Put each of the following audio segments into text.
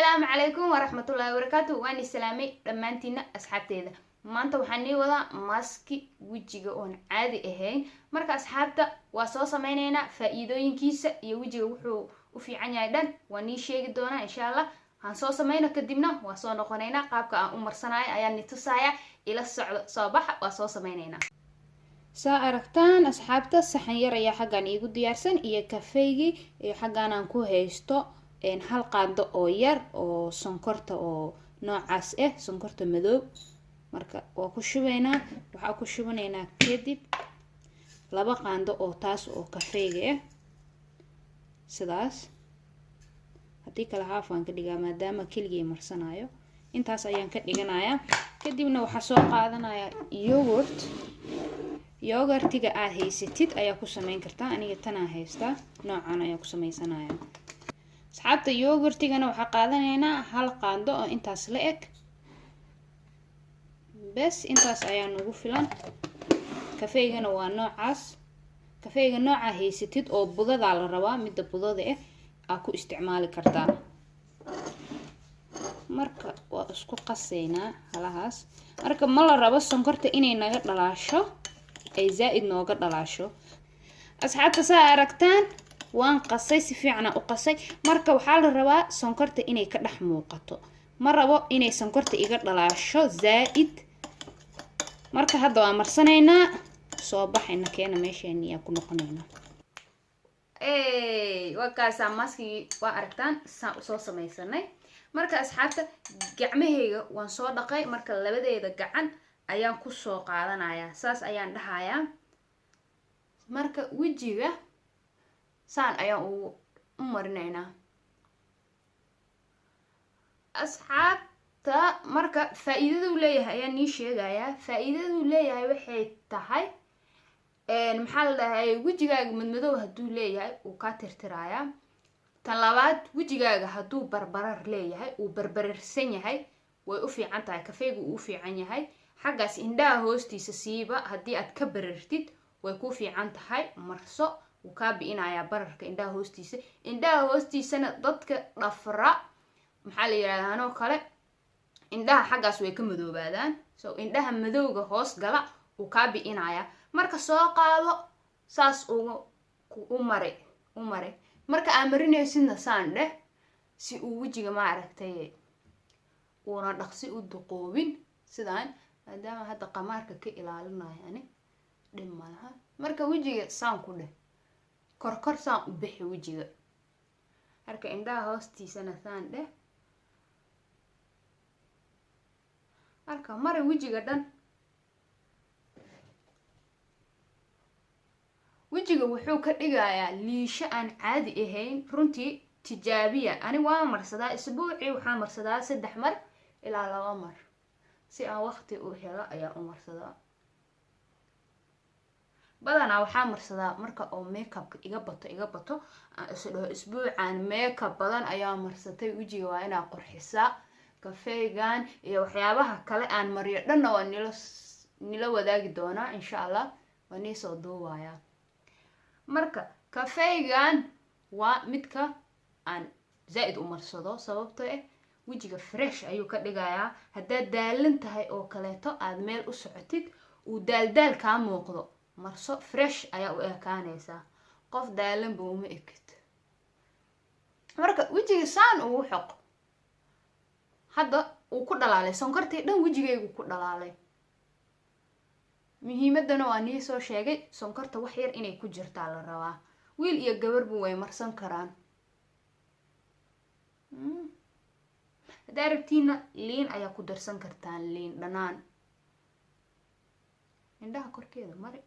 السلام عليكم ورحمة الله وبركاته. وأنا السلامي دمانتينا أصحابتيدا maanta waxaan nii wadaa maski wajiga oon caadi ahayn. marka asxaabta waa soo sameynayna faa'iidooyinkiisa iyo wajiga wuxuu u fiican yahay dhan waa nii sheegi doonaa insha Allah. aan soo sameyno kadibna waa soo noqonaynaa qaabka aan u marsanayo ayaan ni tusaaya. ila socdo soo baxa waa soo sameynaynaa. saa aragtaan asxaabta saxan yar ayaa xaggan iigu diyaarsan iyo kafeegi iyo xaggan aan ku haysto hal qaado oo yar oo sonkorta oo noocaas ah sonkorta madow. marka waa ku shubaynaa waxa ku shubanaynaa kadib laba qaando oo taas oo kafeega ah sidaas hadii kala haafan ka dhigaa maadaama kaliya marsanayo intaas ayaan ka dhiganayaa. kadibna waxa soo qaadanaya yogurtiga aad haysatid ayaa ku sameyn kartaa. aniga tan aan haystaa noocan ayaa ku sameysanayaa. asxaabta yogurtigana waxa qaadanaynaa hal qaando oo intaas la eg bas intaas ayaa nagu filan. kafeegana waa noocaas kafeega nooca haysatid oo budada la rabaa midda budada ah ku isticmaali kartaa. marka waa isku qaseynaa halahaas. marka ma la rabo sonkorta inay naga dhalaasho ay zaid nooga dhalaasho. asxaabta saa aragtaan waan qasay si fiican u qasay. marka waxaa la rabaa sonkorta inay ka dhex muuqato. ma rabo inay sonkorta iga dhalaasho zaid. marka hadda waan marsanaynaa soo baxayna keena meeshani aan ku noqonaynaa. waa kaasa maski waa aragtaan soo sameysanay. marka asxaabta gacmahayga waan soo dhaqay. marka labadeeda gacan ayaan ku soo qaadanayaa saas ayaan dhahayaa. marka wajiga saan ayaan u marinaynaa. asxaabta marka faa'iidada uu leeyahay ayaan nii sheegayaa. faa'iidada uu leeyahay waxay tahay maxaa la dhahay wajigaaga madmadow haduu leeyahay uu ka tirtirayaa. tan labaad wajigaaga haduu barbarar leeyahay uu barbararsan yahay way u fiican tahay. kafeegu uu fiican yahay xaggaas indhaha hoostiisa siiba hadii aad ka barartid way ku fiican tahay. marso uu ka bi'inayaa bararka indhaha hoostiisa. indhaha hoostiisana dadka dhafra maxaa la yiraahdaa kale indhaha xaggaas way ka madoobaadaan. so indhaha madowga hoos gala uu ka bi'inayaa. marka soo qaado saas u mari marka aan marinaysidna saan dheh si uu wajiga ma aragtay uuna dhaqsi u duqoobin sidaan maadaama hadda qamaarka ka ilaalinayo ani dhib malaha. marka wajiga saan ku dheh kor saan u bixi wajiga. marka indhaha hoostiisana saan dheh marka mari wajiga dhan. wajiga wuxuu ka dhigayaa liisho aan caadi ahayn. runtii tijaabiya ani waa marsadaa isbuucii waxaa marsadaa 3 mar ilaa 2 mar si aan waqti u helo ayaa u marsadaa. badanaa waxaa marsadaa marka oo makeup iga bato aan isdhaho isbuucan makeup badan ayaa marsatay wajiga waa inaa qurxisaa. kafeegan iyo waxyaabaha kale aan mariyo dhanna waa nila wadaagi doonaa insha Allah. waa nii soo duubayaa. marka kafeegan waa midka aan zaid u marsado sababtoo ah wajiga fresh ayuu ka dhigayaa. haddaad daalan tahay oo kaleeto aad meel u socotid uu daal ka muuqdo marso fresh ayaa u ekaanaysaa. qof daalan buu uma ekid. marka wajiga saan uu xoq hadda uu ku dhalaalay sonkortii dhan wajigaygu ku dhalaalay. muhiimadana waa nii soo sheegay sonkorta wax yar inay ku jirtaa la rabaa. wiil iyo gabarba way marsan karaan. haddaa rabtiina liin ayaa ku darsan kartaan liin dhanaan indhaha korkeeda mari.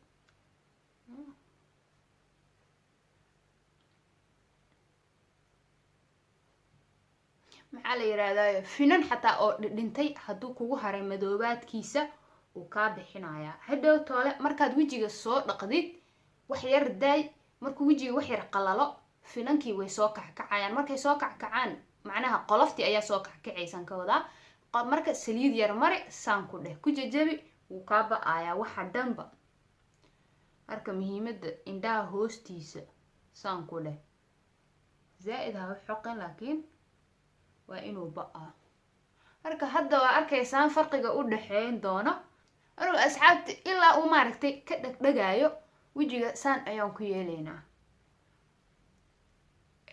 maxaa la yiraahdaa finan xataa oo dhintay haduu kugu haray madoobaadkiisa uu ka bixinayaa. hadhow toole markaad wajiga soo dhaqdid wax yar daay. markuu wajiga wax yar qalalo finankii way soo kackacayaan. markay soo kackacaan macnaha qoloftii ayaa soo kackacaysan ka wadaa. marka saliid yar mari saan ku dheh ku jajabi uu ka ba'ayaa waxa dhanba. marka muhiimada indhaha hoostiisa saan ku dheh zaid ha xoqin laakiin waa inuu ba'aa. marka hadda waa arkaysaan farqiga u dhaxeyn doono. anigu asxaabta ilaa uu maaragtay ka dhagdhagaayo wejiga saan ayaan ku yeelaynaa.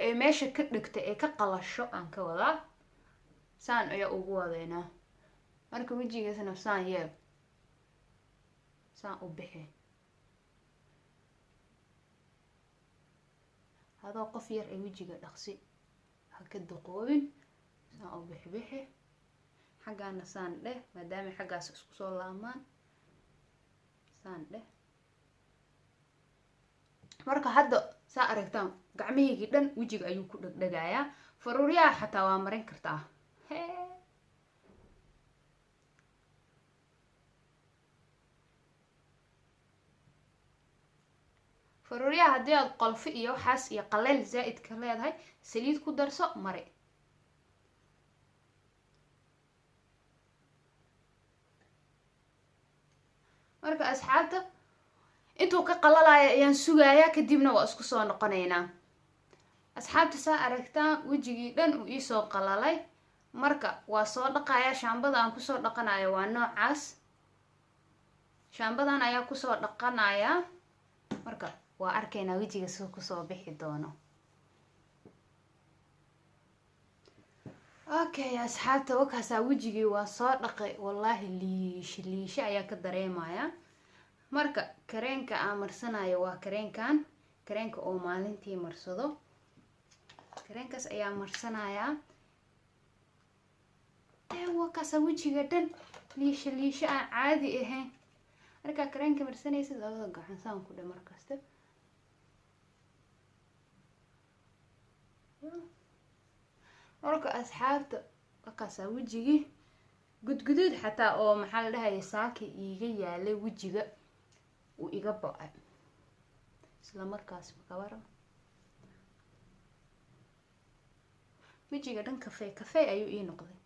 ee meesha ka dhigta ee ka qalasho aan ka wadaa saan ayaa ugu wadaynaa. marka wejigaasna saan yeel, saan u bixi. hadoo qof yar ee wejiga dhaqsi ha ka duqoobin. saan u bixi xaggaana saan dheh maadaama xaggaas isku soo laamaan. saan dheh. marka hadda saa aragtaan gacmahaygi dhan wejiga ayuu ku dhagdhagayaa. faruuryaha xataa waa marin kartaa. faruuryaha haddii aad qolfo iyo waxaas iyo qaleyl zaa'id ka leedahay saliid ku darso mari. marka asxaabta intuu ka qalalayo ayaan sugayaa kadibna waa isku soo noqonaynaa. asxaabta saa aragtaan wejigii dhan uu iisoo qalalay. marka waa soo dhaqayaa. shaambada aan kusoo dhaqanayo waa noocaas. shaambadan ayaa kusoo dhaqanayaa. marka waa arkaynaa wejiga soo kusoo bixi doono. okay asxaabta wakaasaa wejigii waa soo dhaqay. wallaahi liisho ayaa ka dareemaya. marka kareenka aan marsanayo waa kareenka oo maalintii marsado. kareenkaas ayaa marsanayaa. wakaasaa wejiga dhan liisho aan caadi ahayn. markaa kareenka marsanaysa labada gacan saan ku dhe markasta. marka asxaabta wakaasaa wejigii gudguduud xataa oo maxaa la dhahaya saaka iiga yaalay wejiga uu iga ba'ay isla markaas makabara. wejiga dhan kafey ayuu ii noqday.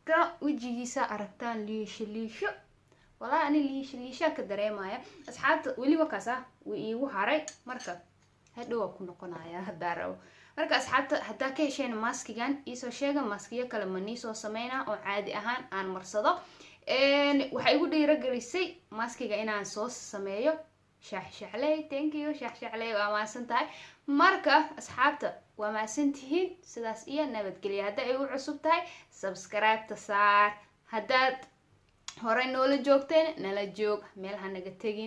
ka wejigiisa aragtaan liisho. walaa ani liishaa ka dareemaya. asxaabta weli wakaasa wuu iigu haray. marka hadhow waa ku noqonaya haddaa rabo. marka asxaabta haddaa ka hesheen maskigan iisoo sheega. maskiyo kale ma niisoo sameynaa oo caadi ahaan aan marsado. waxay igu dhiiragelisay maskiga inaan soo sameeyo. shaxshaxley thank you shaxshaxley waa maasan tahay. marka asxaabta waa maasan tihiin. sidaas iyo nabadgelya. hadda ay u cusub tahay subscribe-ta saar. haddaad horey noola joogteen nala joog. meel ha naga tegin.